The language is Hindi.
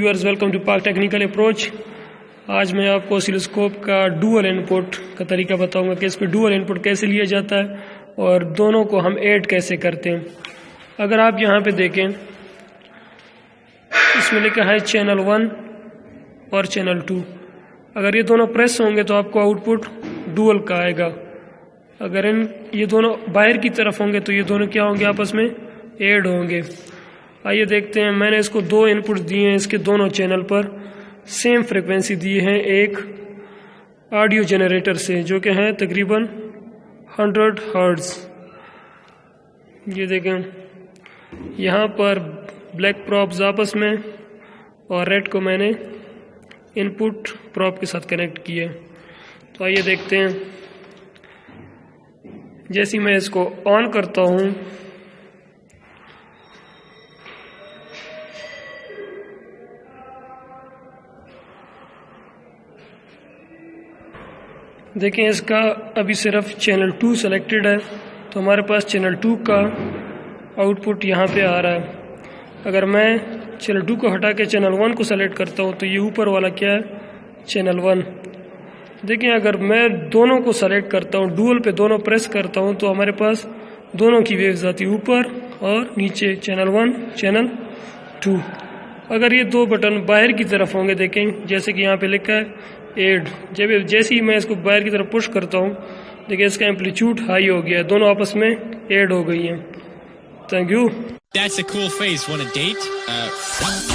व्यूअर्स, वेलकम टू पाक टेक्निकल अप्रोच। आज मैं आपको ऑसिलोस्कोप का डुअल इनपुट का तरीका बताऊंगा कि इस पर डुअल इनपुट कैसे लिया जाता है और दोनों को हम ऐड कैसे करते हैं। अगर आप यहाँ पे देखें, इसमें लिखा है चैनल 1 और चैनल 2। अगर ये दोनों प्रेस होंगे तो आपको आउटपुट डुअल का आएगा। अगर ये दोनों बाहर की तरफ होंगे तो ये दोनों क्या होंगे, आपस में ऐड होंगे। आइए देखते हैं। मैंने इसको 2 इनपुट दिए हैं, इसके दोनों चैनल पर सेम फ्रिक्वेंसी दी है एक ऑडियो जनरेटर से, जो कि है तकरीबन 100 हर्ट्ज। ये देखें, यहाँ पर ब्लैक प्रॉप्स आपस में और रेड को मैंने इनपुट प्रॉप के साथ कनेक्ट किया। तो आइए देखते हैं। जैसे मैं इसको ऑन करता हूँ, देखें इसका अभी सिर्फ चैनल 2 सेलेक्टेड है, तो हमारे पास चैनल 2 का आउटपुट यहाँ पे आ रहा है। अगर मैं चैनल 2 को हटा के चैनल 1 को सेलेक्ट करता हूँ तो ये ऊपर वाला क्या है, चैनल 1। देखिए, अगर मैं दोनों को सेलेक्ट करता हूँ, डुअल पे दोनों प्रेस करता हूँ, तो हमारे पास दोनों की वेव्स आती है, ऊपर और नीचे, चैनल 1 चैनल 2। अगर ये 2 बटन बाहर की तरफ होंगे, देखें जैसे कि यहाँ पे लिखा है ऐड, जैसे ही मैं इसको बाहर की तरफ पुश करता हूँ, देखिए इसका एम्पलीट्यूड हाई हो गया है, दोनों आपस में ऐड हो गई हैं। Thank you. That's a cool face. Want a date?